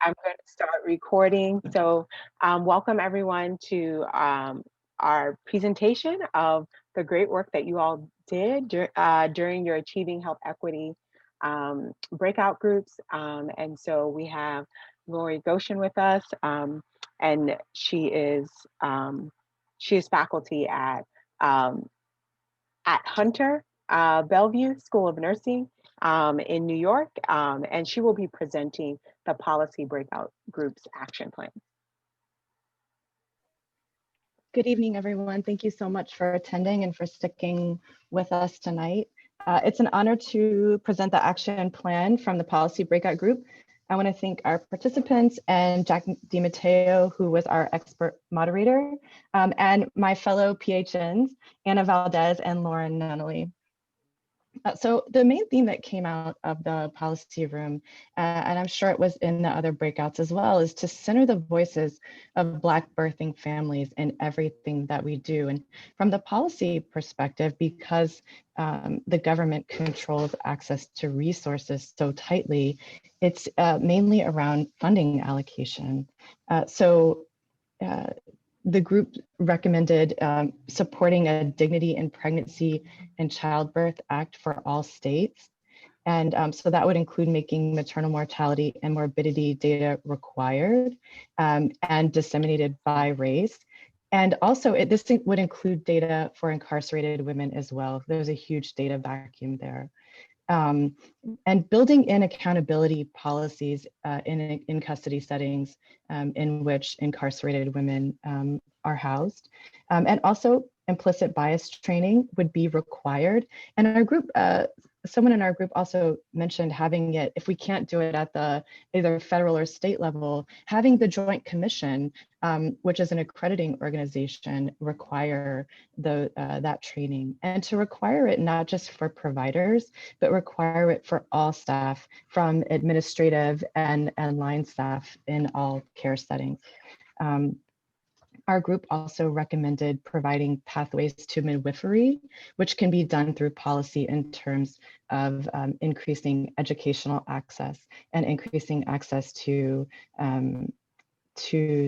I'm going to start recording. So welcome everyone to our presentation of the great work that you all did during your Achieving Health Equity breakout groups. And so we have Lori Goshen with us, and she is faculty at Hunter Bellevue School of Nursing in New York, and she will be presenting the Policy Breakout Groups Action Plan. Good evening, everyone. Thank you so much for attending and for sticking with us tonight. It's an honor to present the action plan from the Policy Breakout Group. I want to thank our participants and Jack DiMatteo, who was our expert moderator, and my fellow PHNs, Anna Valdez and Lauren Nunnally. So the main theme that came out of the policy room, and I'm sure it was in the other breakouts as well, is to center the voices of Black birthing families in everything that we do. And from the policy perspective, because the government controls access to resources so tightly, it's mainly around funding allocation. The group recommended supporting a Dignity in Pregnancy and Childbirth Act for all states. And so that would include making maternal mortality and morbidity data required and disseminated by race. And also this would include data for incarcerated women as well. There's a huge data vacuum there. And building in accountability policies in custody settings in which incarcerated women are housed. And also implicit bias training would be required. And our group, someone in our group also mentioned having it, if we can't do it at the either federal or state level, having the Joint Commission, which is an accrediting organization, require that training, and to require it not just for providers, but require it for all staff, from administrative and line staff in all care settings. Our group also recommended providing pathways to midwifery, which can be done through policy in terms of increasing educational access and increasing access to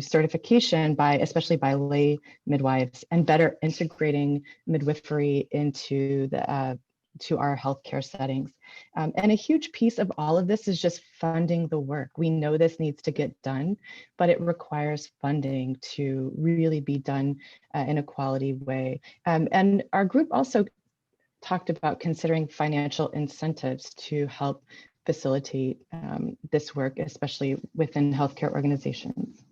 certification especially by lay midwives, and better integrating midwifery into to our healthcare settings. And a huge piece of all of this is just funding the work. We know this needs to get done, but it requires funding to really be done in a quality way. And our group also talked about considering financial incentives to help facilitate this work, especially within healthcare organizations.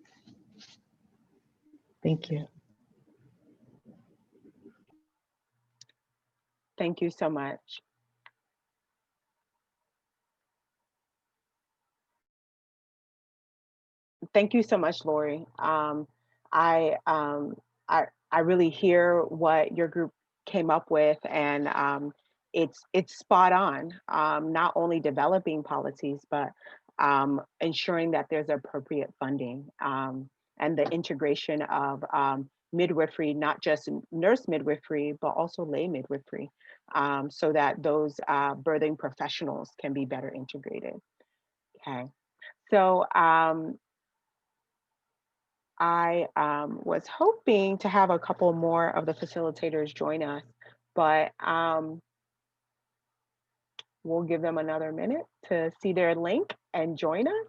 Thank you. Thank you so much. Thank you so much, Lori. I really hear what your group came up with, and it's spot on. Not only developing policies, but ensuring that there's appropriate funding and the integration of midwifery, not just nurse midwifery, but also lay midwifery, so that those birthing professionals can be better integrated. Okay, so I was hoping to have a couple more of the facilitators join us, but we'll give them another minute to see their link and join us.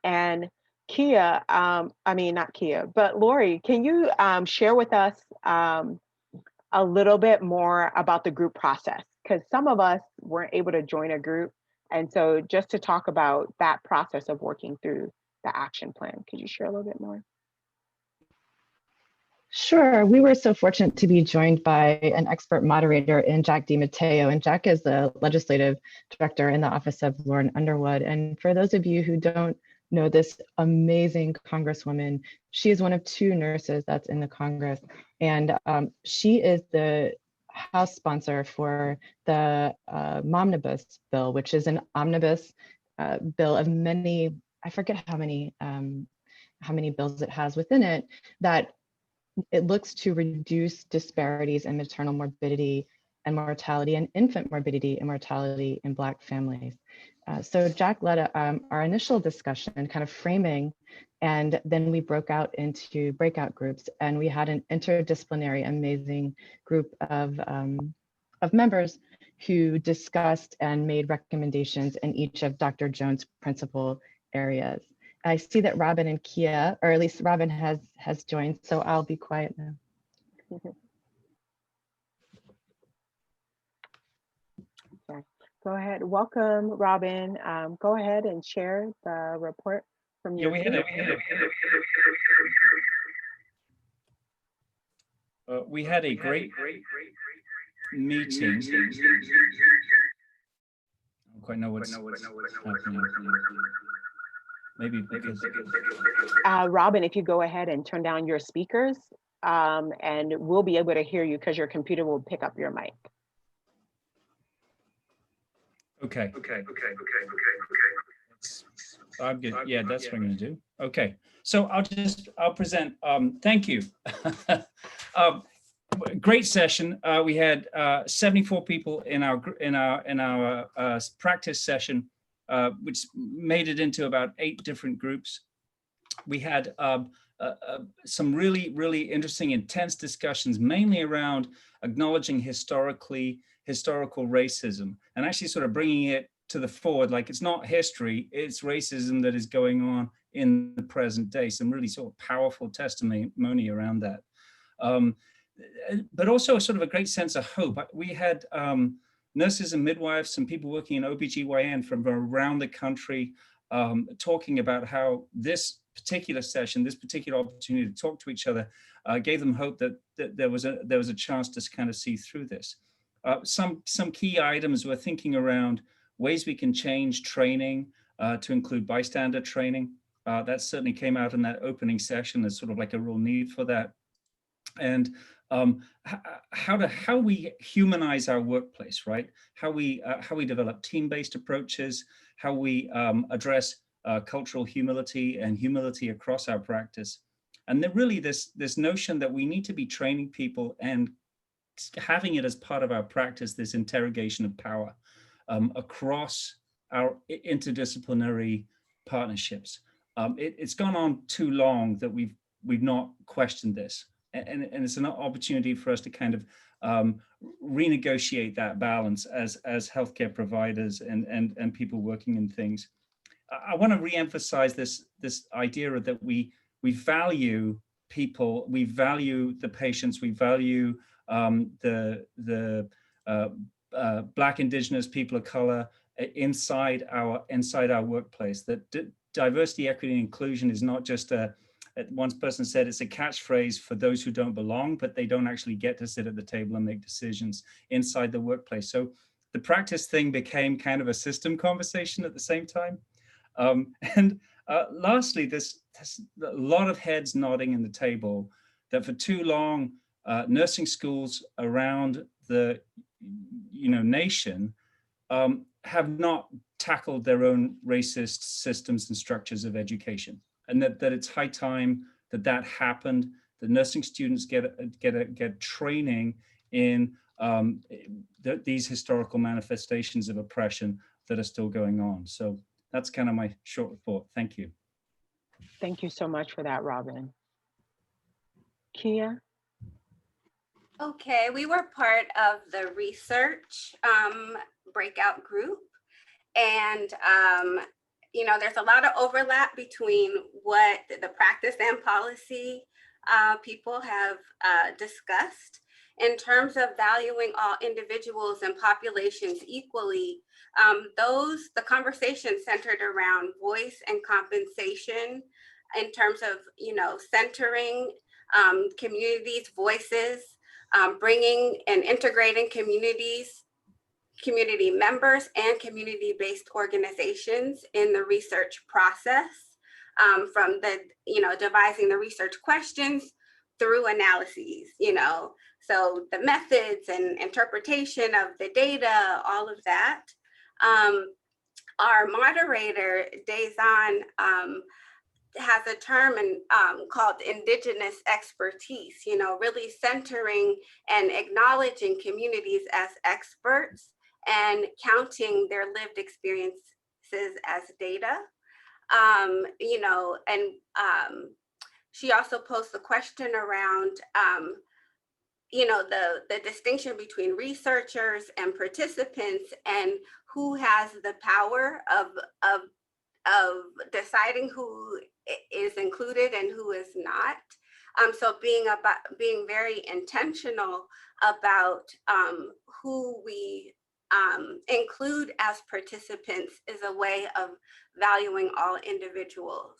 And Kia, I mean, not Kia, but Lori, can you share with us a little bit more about the group process? Because some of us weren't able to join a group. And so just to talk about that process of working through the action plan, could you share a little bit more? Sure. We were so fortunate to be joined by an expert moderator in Jack DiMatteo, and Jack is the legislative director in the office of Lauren Underwood. And for those of you who don't know this amazing Congresswoman, she is one of two nurses that's in the Congress, and she is the House sponsor for the Momnibus bill, which is an omnibus bill of many, I forget how many bills it has within it, that it looks to reduce disparities in maternal morbidity and mortality and infant morbidity and mortality in Black families. So Jack led our initial discussion, kind of framing, and then we broke out into breakout groups, and we had an interdisciplinary, amazing group of members who discussed and made recommendations in each of Dr. Jones' principal areas. I see that Robin and Kia, or at least Robin has joined, so I'll be quiet now. Okay. Go ahead. Welcome, Robin. Go ahead and share the report from your we had a great meeting. I don't quite know what's happening. Maybe because Robin, if you go ahead and turn down your speakers, and we'll be able to hear you because your computer will pick up your mic. Okay. I'm good. Yeah, that's what I'm going to do. Okay. So I'll present. Thank you. Great session. We had 74 people in our practice session, which made it into about 8 different groups. We had some really interesting, intense discussions, mainly around acknowledging historical racism, and actually sort of bringing it to the forward, like it's not history, it's racism that is going on in the present day. Some really sort of powerful testimony around that. But also sort of a great sense of hope. We had nurses and midwives, some people working in OBGYN from around the country, talking about how this particular session, this particular opportunity to talk to each other, gave them hope that there was a chance to kind of see through this. Some key items we're thinking around ways we can change training to include bystander training. That certainly came out in that opening session as sort of like a real need for that. And how we humanize our workplace, right? How we develop team-based approaches, how we address cultural humility and humility across our practice. And then really this notion that we need to be training people and having it as part of our practice, this interrogation of power across our interdisciplinary partnerships. It's gone on too long that we've not questioned this. And it's an opportunity for us to kind of renegotiate that balance as healthcare providers and people working in things. I want to reemphasize this idea that we value people, we value the patients, we value the Black, Indigenous, people of color inside our workplace. That diversity, equity, and inclusion is not just one person said it's a catchphrase for those who don't belong, but they don't actually get to sit at the table and make decisions inside the workplace. So the practice thing became kind of a system conversation at the same time. And lastly, there's a lot of heads nodding in the table that for too long, nursing schools around the nation have not tackled their own racist systems and structures of education. And that it's high time that happened. The nursing students get training in these historical manifestations of oppression that are still going on. So that's kind of my short report. Thank you. Thank you so much for that, Robin. Kia? Okay, we were part of the research breakout group, and there's a lot of overlap between what the practice and policy people have discussed in terms of valuing all individuals and populations equally. The conversation centered around voice and compensation in terms of, centering communities' voices, bringing and integrating community members and community-based organizations in the research process, from devising the research questions through analyses, so the methods and interpretation of the data, all of that. Our moderator, Dazan, has a term called indigenous expertise, really centering and acknowledging communities as experts and counting their lived experience practices as data. You know, and she also posed the question around, you know, the distinction between researchers and participants, and who has the power of deciding who is included and who is not. So being very intentional about who we include as participants is a way of valuing all individuals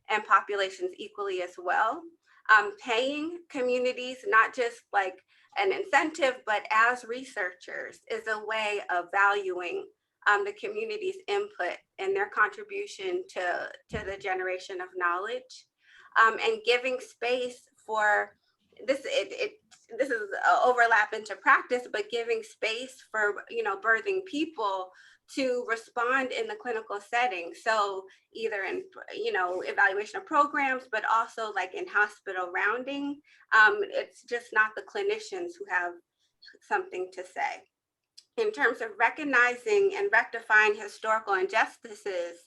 and populations equally as well. Paying communities, not just like an incentive, but as researchers, is a way of valuing the community's input and their contribution to the generation of knowledge, and giving space for this. This is overlap into practice, but giving space for, you know, birthing people to respond in the clinical setting. So either in, you know, evaluation of programs, but also like in hospital rounding. It's just not the clinicians who have something to say. In terms of recognizing and rectifying historical injustices,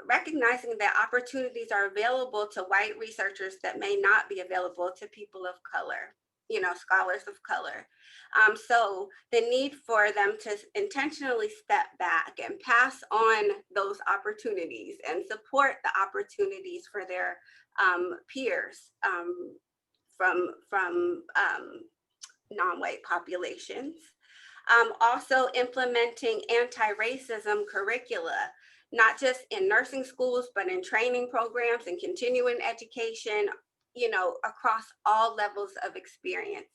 recognizing that opportunities are available to white researchers that may not be available to people of color, you know, scholars of color. So the need for them to intentionally step back and pass on those opportunities and support the opportunities for their peers from non-white populations. Also implementing anti-racism curricula, not just in nursing schools, but in training programs and continuing education, you know, across all levels of experience.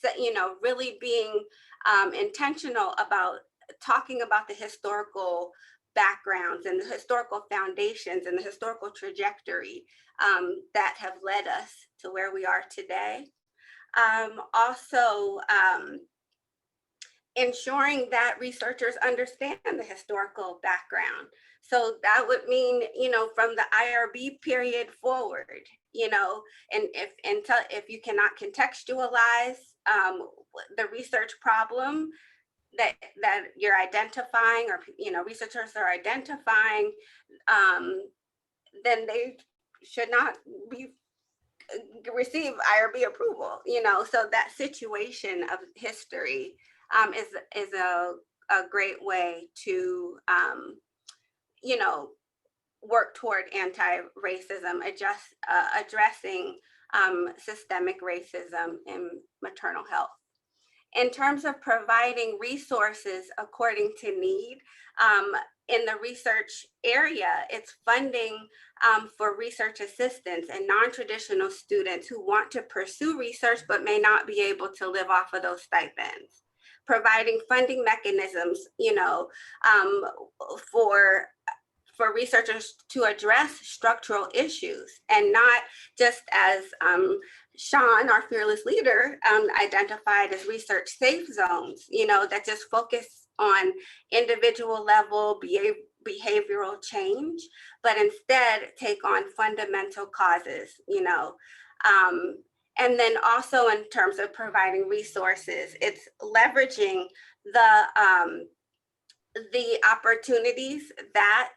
So, you know, really being intentional about talking about the historical backgrounds and the historical foundations and the historical trajectory that have led us to where we are today. Also, ensuring that researchers understand the historical background. So that would mean, you know, from the IRB period forward, you know, and if you cannot contextualize the research problem that you're identifying, or, you know, researchers are identifying, then they should not receive IRB approval, you know. So that situation of history is a great way to, you know, work toward anti-racism, addressing systemic racism in maternal health. In terms of providing resources according to need, in the research area, it's funding for research assistants and non-traditional students who want to pursue research but may not be able to live off of those stipends. Providing funding mechanisms, you know, for researchers to address structural issues, and not just as Sean, our fearless leader, identified as research safe zones, you know, that just focus on individual level behavioral change, but instead take on fundamental causes, you know. And then also in terms of providing resources, it's leveraging the opportunities that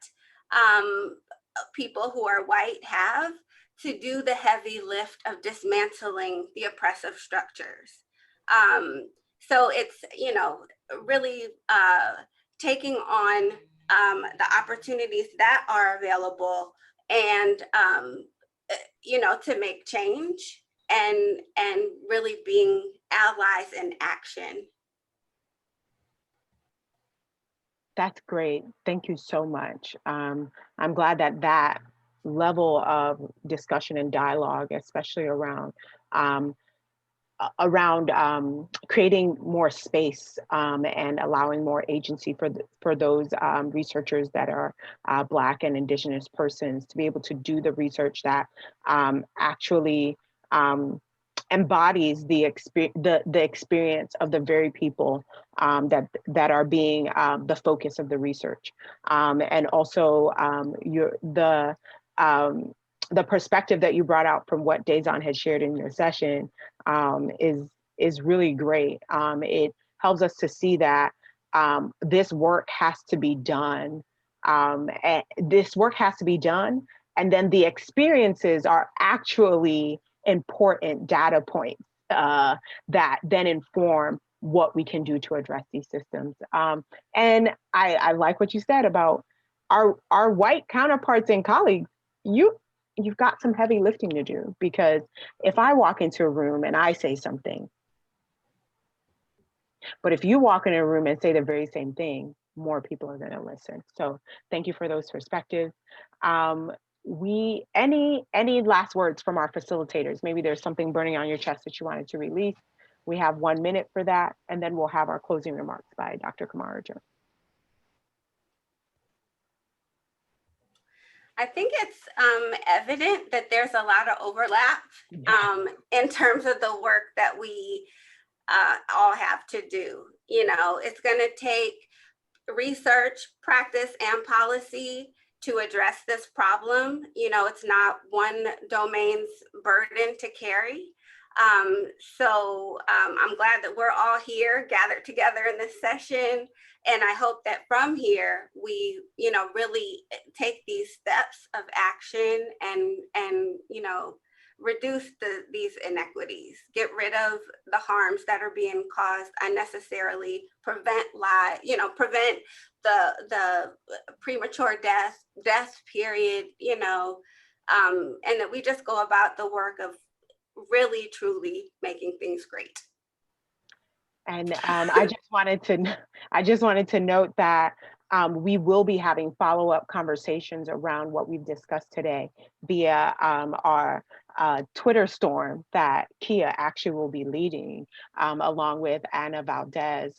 people who are white have to do the heavy lift of dismantling the oppressive structures. So it's, you know, really taking on the opportunities that are available and, you know, to make change and really being allies in action. That's great. Thank you so much. I'm glad that that level of discussion and dialogue, especially around creating more space and allowing more agency for those researchers that are Black and Indigenous persons to be able to do the research that actually embodies the experience of the very people that are being the focus of the research, and also the perspective that you brought out from what Dazon had shared in your session is really great. It helps us to see that this work has to be done. And this work has to be done. And then the experiences are actually important data points that then inform what we can do to address these systems. And I like what you said about our white counterparts and colleagues. You've got some heavy lifting to do, because if I walk into a room and I say something, but if you walk in a room and say the very same thing, more people are going to listen. So thank you for those perspectives. Any last words from our facilitators? Maybe there's something burning on your chest that you wanted to release. We have 1 minute for that, and then we'll have our closing remarks by Dr. Kamara-Jones. I think it's evident that there's a lot of overlap in terms of the work that we all have to do. You know, it's going to take research, practice, and policy to address this problem. You know, it's not one domain's burden to carry. So I'm glad that we're all here gathered together in this session. And I hope that from here, we, you know, really take these steps of action and you know, reduce these inequities, get rid of the harms that are being caused unnecessarily, prevent the premature death period, you know, and that we just go about the work of really, truly making things great. And I just wanted to note that we will be having follow-up conversations around what we've discussed today via our Twitter storm that Kia actually will be leading, along with Anna Valdez,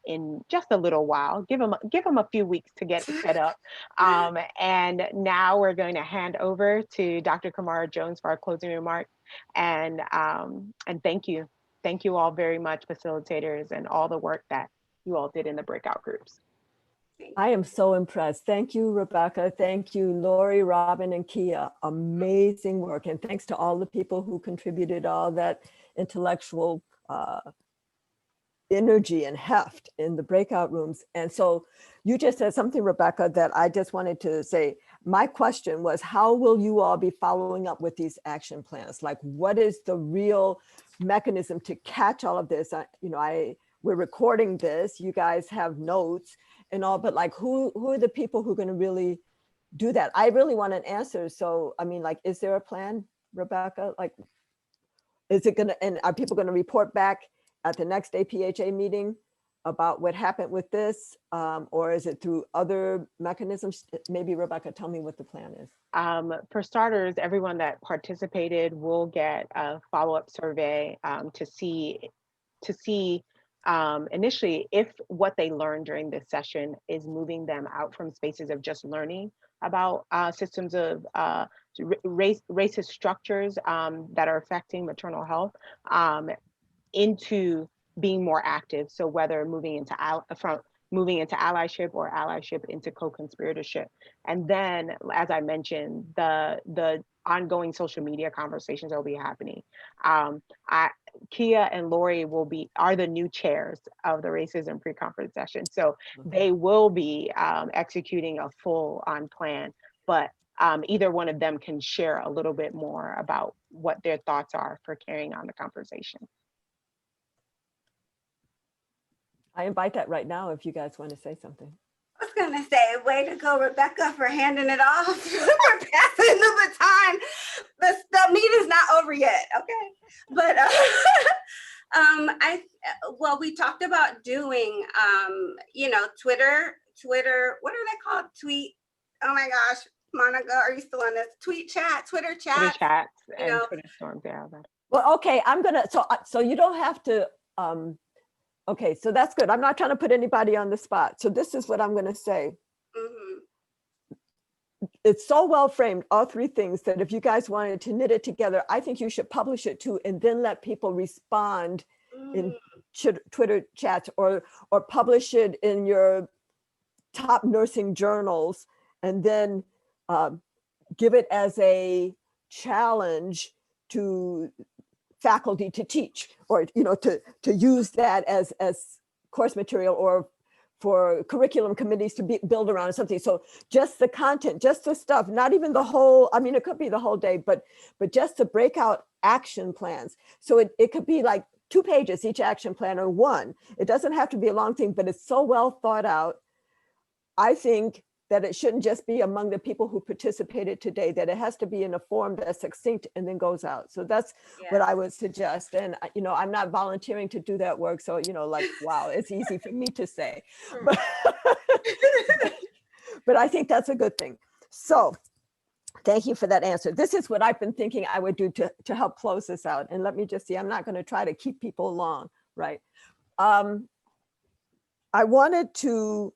in just a little while. Give them a few weeks to get set up. And now we're going to hand over to Dr. Kamara-Jones for our closing remarks. And thank you. Thank you all very much, facilitators, and all the work that you all did in the breakout groups. I am so impressed. Thank you, Rebecca. Thank you, Lori, Robin, and Kia. Amazing work. And thanks to all the people who contributed all that intellectual energy and heft in the breakout rooms. And so you just said something, Rebecca, that I just wanted to say. My question was, how will you all be following up with these action plans? Like, what is the real mechanism to catch all of this? We're recording this, you guys have notes and all, but like, who are the people who are going to really do that? I really want an answer. So, I mean, like, is there a plan, Rebecca? Like, is it gonna, and are people going to report back at the next APHA meeting about what happened with this, or is it through other mechanisms? Maybe Rebecca, tell me what the plan is. For starters, everyone that participated will get a follow-up survey to see initially if what they learned during this session is moving them out from spaces of just learning about systems of racist structures that are affecting maternal health into being more active. So whether moving into allyship or allyship into co-conspiratorship. And then, as I mentioned, the ongoing social media conversations that will be happening. Kia and Lori are the new chairs of the racism pre-conference session. So they will be executing a full-on plan, but either one of them can share a little bit more about what their thoughts are for carrying on the conversation. I invite that right now if you guys want to say something. I was going to say, way to go, Rebecca, for handing it off, for passing the baton. The meet is not over yet, okay? But we talked about doing, Twitter, what are they called? Tweet, oh my gosh, Monica, are you still on this? Twitter chats, Twitter chats, and Twitter storms, yeah. Well, okay, I'm gonna, so you don't have to, okay, so that's good. I'm not trying to put anybody on the spot. So this is what I'm going to say. Mm-hmm. It's so well framed, all three things, that if you guys wanted to knit it together, I think you should publish it too, and then let people respond in Twitter chats or publish it in your top nursing journals, and then give it as a challenge to faculty to teach, or to use that as course material or for curriculum committees to build around something. So just the content, just the stuff, not even the whole, I mean, it could be the whole day, but just the breakout action plans. So it could be like 2 pages, each action plan, or 1. It doesn't have to be a long thing, but it's so well thought out. I think that it shouldn't just be among the people who participated today, that it has to be in a form that's succinct and then goes out. So that's what I would suggest. And, you know, I'm not volunteering to do that work. So, you know, like, wow, it's easy for me to say, but I think that's a good thing. So thank you for that answer. This is what I've been thinking I would do to help close this out. And let me just see, I'm not going to try to keep people long, right? I wanted to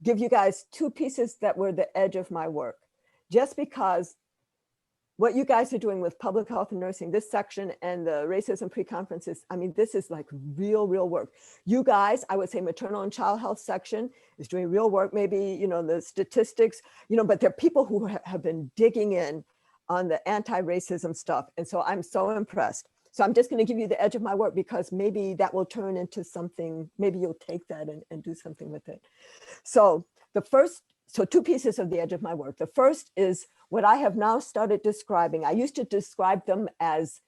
give you guys 2 pieces that were the edge of my work, just because what you guys are doing with public health and nursing, this section and the racism pre-conferences, I mean, this is like real work. You guys, I would say maternal and child health section is doing real work, maybe, you know, the statistics, you know, but there are people who have been digging in on the anti-racism stuff. And so I'm so impressed. So I'm just going to give you the edge of my work, because maybe that will turn into something, maybe you'll take that and do something with it. So the first, so 2 pieces of the edge of my work. The first is what I have now started describing. I used to describe them as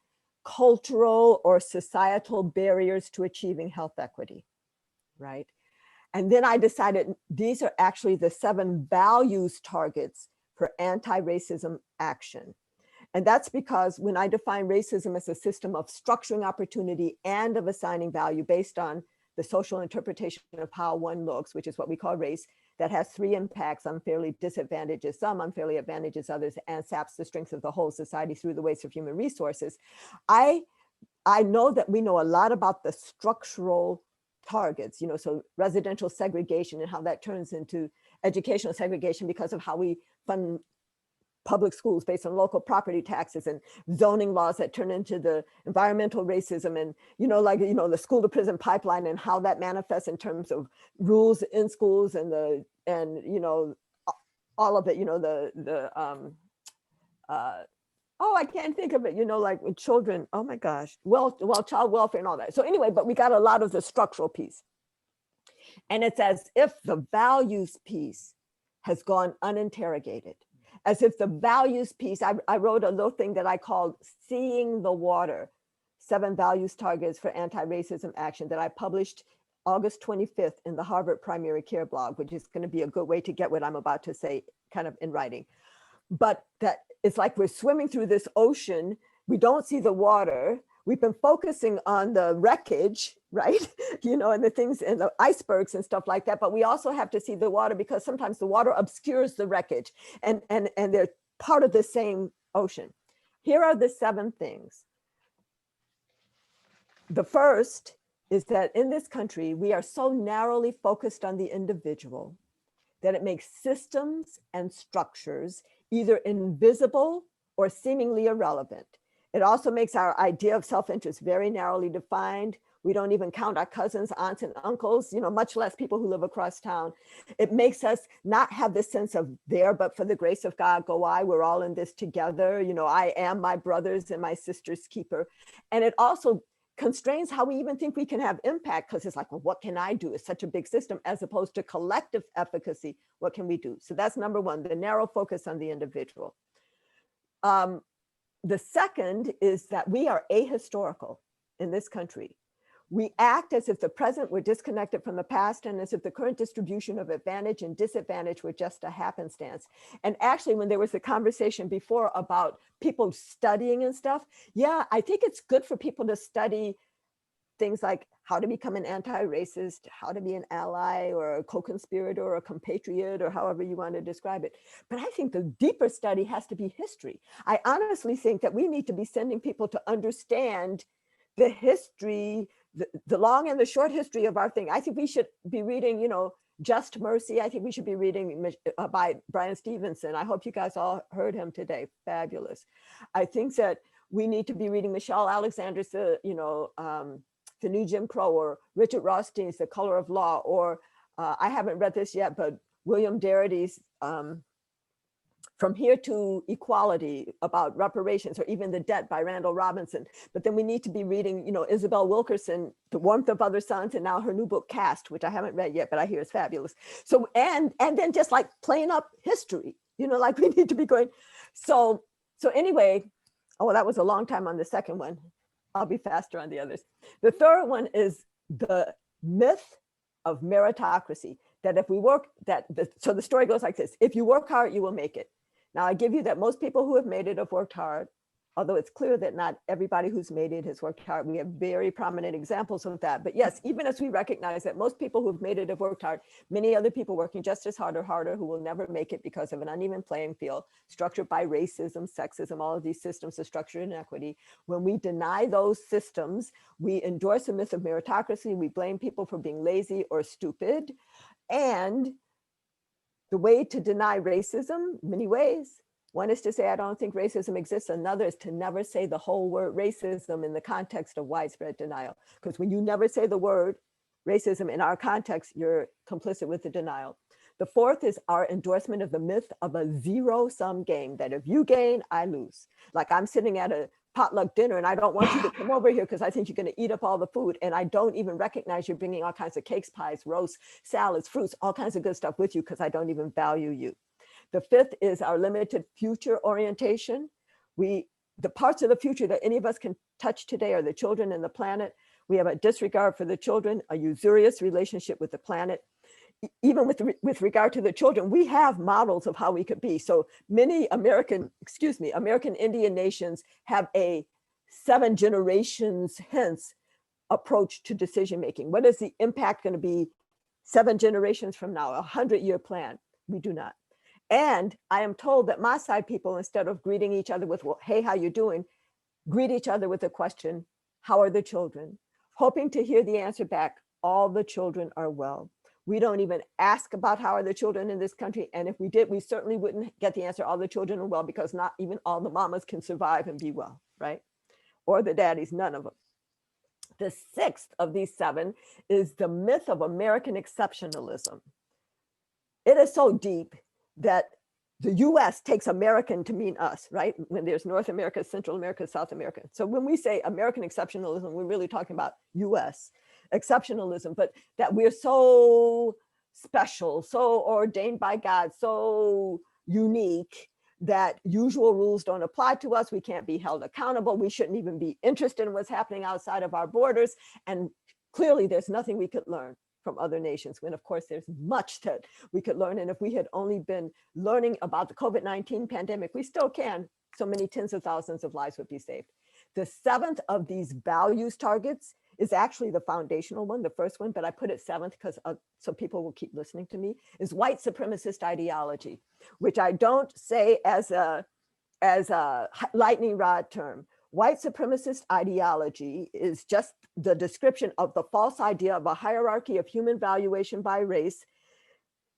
cultural or societal barriers to achieving health equity, right? And then I decided these are actually the 7 values targets for anti-racism action. And that's because when I define racism as a system of structuring opportunity and of assigning value based on the social interpretation of how one looks, which is what we call race, that has 3 impacts: unfairly disadvantages some, unfairly advantages others, and saps the strength of the whole society through the waste of human resources. I know that we know a lot about the structural targets, you know, so residential segregation and how that turns into educational segregation because of how we fund public schools based on local property taxes, and zoning laws that turn into the environmental racism, and, you know, like, you know, the school to prison pipeline and how that manifests in terms of rules in schools and you know, all of it, you know, oh, I can't think of it, you know, like with children, oh my gosh, well, child welfare and all that. So anyway, but we got a lot of the structural piece. And it's as if the values piece has gone uninterrogated. As if the values piece, I wrote a little thing that I called Seeing the Water, 7 values targets for anti-racism action, that I published August 25th in the Harvard Primary Care blog, which is going to be a good way to get what I'm about to say kind of in writing. But that it's like we're swimming through this ocean. We don't see the water. We've been focusing on the wreckage, right? You know, and the things and the icebergs and stuff like that. But we also have to see the water, because sometimes the water obscures the wreckage, and they're part of the same ocean. Here are the 7 things. The first is that in this country, we are so narrowly focused on the individual that it makes systems and structures either invisible or seemingly irrelevant. It also makes our idea of self-interest very narrowly defined. We don't even count our cousins, aunts, and uncles, you know, much less people who live across town. It makes us not have this sense of there, but for the grace of God, go I, we're all in this together. You know, I am my brother's and my sister's keeper. And it also constrains how we even think we can have impact, because it's like, well, what can I do? It's such a big system, as opposed to collective efficacy. What can we do? So that's number 1, the narrow focus on the individual. The second is that we are ahistorical in this country. We act as if the present were disconnected from the past, and as if the current distribution of advantage and disadvantage were just a happenstance. And actually, when there was a conversation before about people studying and stuff, yeah, I think it's good for people to study things like how to become an anti-racist, how to be an ally or a co-conspirator or a compatriot, or however you want to describe it. But I think the deeper study has to be history. I honestly think that we need to be sending people to understand the history, the long and the short history of our thing. I think we should be reading, you know, Just Mercy. I think we should be reading by Brian Stevenson. I hope you guys all heard him today. Fabulous. I think that we need to be reading Michelle Alexander's, you know, The New Jim Crow, or Richard Rothstein's The Color of Law, or I haven't read this yet, but William Darity's From Here to Equality about reparations, or even The Debt by Randall Robinson. But then we need to be reading, Isabel Wilkerson, The Warmth of Other Suns, and now her new book, Caste, which I haven't read yet, but I hear is fabulous. So, and then just like playing up history, like we need to be going. So anyway, oh, that was a long time on the second one. I'll be faster on the others. The third one is the myth of meritocracy, that if we work, so the story goes like this: if you work hard, you will make it. Now, I give you that most people who have made it have worked hard, although it's clear that not everybody who's made it has worked hard. We have very prominent examples of that. But yes, even as we recognize that most people who have made it have worked hard, many other people working just as hard or harder who will never make it because of an uneven playing field structured by racism, sexism, all of these systems of structured inequity. When we deny those systems, we endorse a myth of meritocracy. We blame people for being lazy or stupid. And the way to deny racism, many ways. One is to say, I don't think racism exists. Another is to never say the whole word racism in the context of widespread denial. Because when you never say the word racism in our context, you're complicit with the denial. The fourth is our endorsement of the myth of a zero-sum game, that if you gain, I lose. Like I'm sitting at a potluck dinner and I don't want you to come over here because I think you're going to eat up all the food, and I don't even recognize you're bringing all kinds of cakes, pies, roasts, salads, fruits, all kinds of good stuff with you because I don't even value you. The fifth is our limited future orientation. The parts of the future that any of us can touch today are the children and the planet. We have a disregard for the children, a usurious relationship with the planet. Even with regard to the children, we have models of how we could be. So many American Indian nations have a 7 generations hence approach to decision making. What is the impact going to be 7 generations from now? A 100-year plan? We do not. And I am told that Maasai people, instead of greeting each other with, well, hey, how you doing? Greet each other with the question, how are the children? Hoping to hear the answer back, all the children are well. We don't even ask about how are the children in this country. And if we did, we certainly wouldn't get the answer, all the children are well, because not even all the mamas can survive and be well, right? Or the daddies, none of them. The sixth of these 7 is the myth of American exceptionalism. It is so deep that the US takes American to mean us, right? When there's North America, Central America, South America. So when we say American exceptionalism, we're really talking about US exceptionalism, but that we're so special, so ordained by God, so unique that usual rules don't apply to us. We can't be held accountable. We shouldn't even be interested in what's happening outside of our borders. And clearly there's nothing we could learn from other nations, when of course there's much that we could learn. And if we had only been learning about the COVID-19 pandemic, we still can, so many tens of thousands of lives would be saved. The 7th of these values targets is actually the foundational one, the first one, but I put it 7th because so people will keep listening to me, is white supremacist ideology, which I don't say as a lightning rod term. White supremacist ideology is just the description of the false idea of a hierarchy of human valuation by race.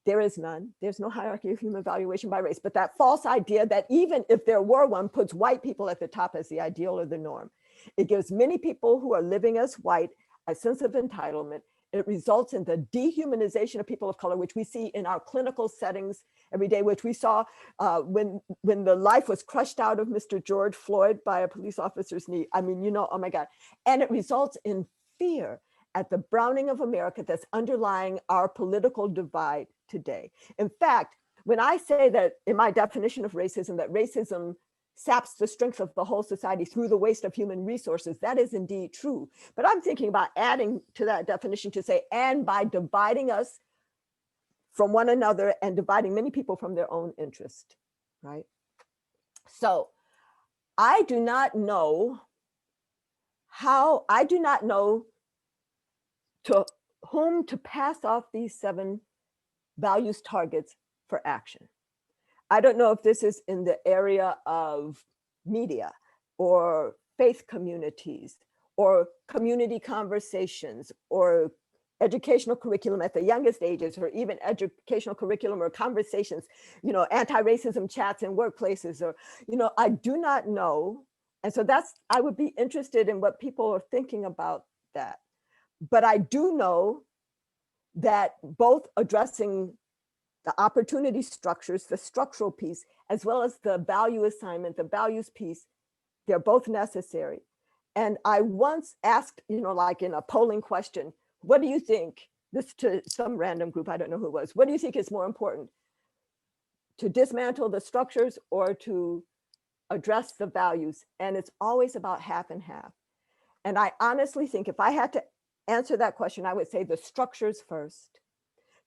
There is none. There's no hierarchy of human valuation by race, but that false idea that even if there were one, puts white people at the top as the ideal or the norm. It gives many people who are living as white a sense of entitlement. It results in the dehumanization of people of color, which we see in our clinical settings every day, which we saw when the life was crushed out of Mr. George Floyd by a police officer's knee. I mean, oh my God. And it results in fear at the browning of America that's underlying our political divide today. In fact, when I say that in my definition of racism, that racism saps the strength of the whole society through the waste of human resources, that is indeed true. But I'm thinking about adding to that definition to say, and by dividing us from one another and dividing many people from their own interest, right? So I do not know to whom to pass off these 7 values targets for action. I don't know if this is in the area of media or faith communities or community conversations or educational curriculum at the youngest ages, or even educational curriculum or conversations, anti-racism chats in workplaces, or, I do not know. And so I would be interested in what people are thinking about that. But I do know that both addressing the opportunity structures, the structural piece, as well as the value assignment, the values piece, they're both necessary. And I once asked, like in a polling question, what do you think? This to some random group, I don't know who it was. What do you think is more important? To dismantle the structures or to address the values? And it's always about half and half. And I honestly think if I had to answer that question, I would say the structures first.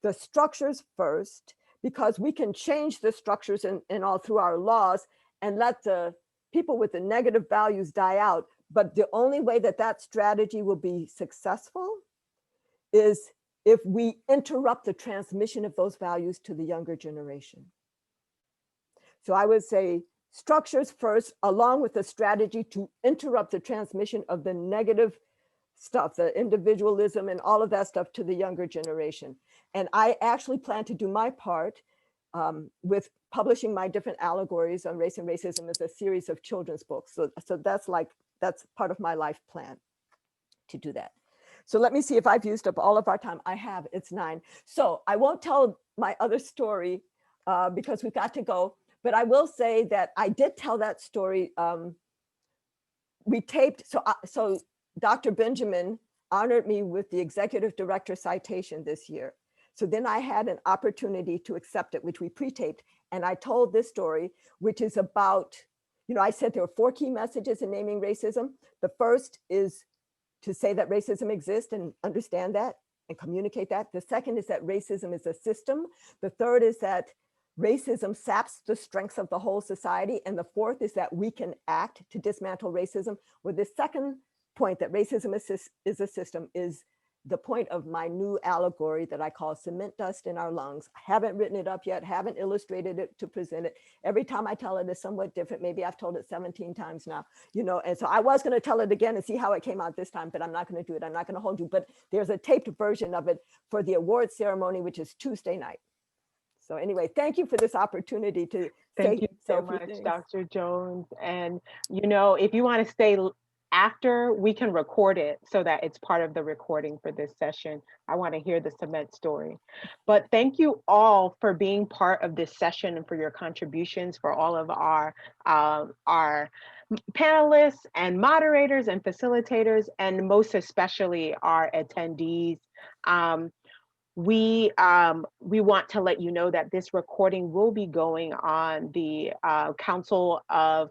The structures first, because we can change the structures and all through our laws and let the people with the negative values die out. But the only way that that strategy will be successful is if we interrupt the transmission of those values to the younger generation. So I would say structures first, along with the strategy to interrupt the transmission of the negative stuff, the individualism and all of that stuff to the younger generation. And I actually plan to do my part with publishing my different allegories on race and racism as a series of children's books. So that's part of my life plan to do that. So let me see if I've used up all of our time. I have, it's 9. So I won't tell my other story because we've got to go, but I will say that I did tell that story. We taped, so Dr. Benjamin honored me with the executive director citation this year. So then I had an opportunity to accept it, which we pre-taped. And I told this story, which is about, I said there were 4 key messages in naming racism. The first is to say that racism exists and understand that and communicate that. The second is that racism is a system. The third is that racism saps the strengths of the whole society. And the fourth is that we can act to dismantle racism. With the second point, that racism is a system, is the point of my new allegory that I call cement dust in our lungs. I haven't written it up yet, haven't illustrated it to present it. Every time I tell it is somewhat different. Maybe I've told it 17 times now, and so I was going to tell it again and see how it came out this time, but I'm not going to do it. I'm not going to hold you, but there's a taped version of it for the award ceremony, which is Tuesday night. So anyway, thank you for this opportunity to Thank you so much, Dr. Jones. And, if you want to stay after, we can record it so that it's part of the recording for this session. I want to hear the cement story. But thank you all for being part of this session and for your contributions, for all of our panelists and moderators and facilitators, and most especially our attendees. We want to let you know that this recording will be going on the Council of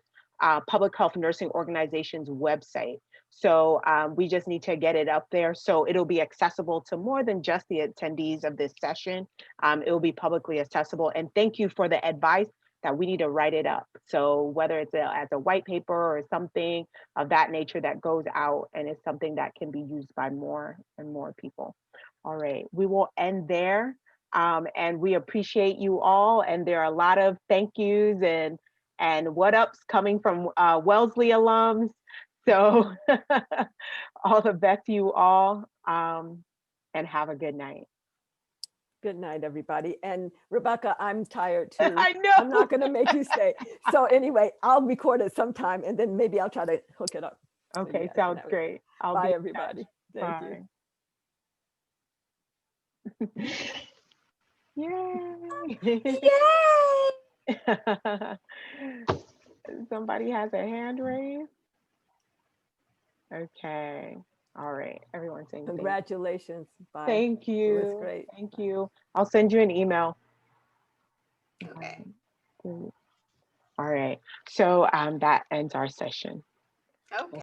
Public Health Nursing Organization's website. So we just need to get it up there. So it'll be accessible to more than just the attendees of this session. It will be publicly accessible. And thank you for the advice that we need to write it up. So whether it's as a white paper or something of that nature that goes out and is something that can be used by more and more people. All right, we will end there. And we appreciate you all. And there are a lot of thank yous and what ups coming from Wellesley alums. So all the best to you all, and have a good night. Good night, everybody. And Rebecca, I'm tired too. I know. I'm not going to make you stay. So anyway, I'll record it sometime and then maybe I'll try to hook it up. Okay, sounds great. Bye, everybody. Thank you. Yay! Yay! Somebody has a hand raised. Okay. All right. Everyone's saying congratulations. Bye. Thank you. It was great. Thank you. I'll send you an email. Okay. All right. So that ends our session. Okay.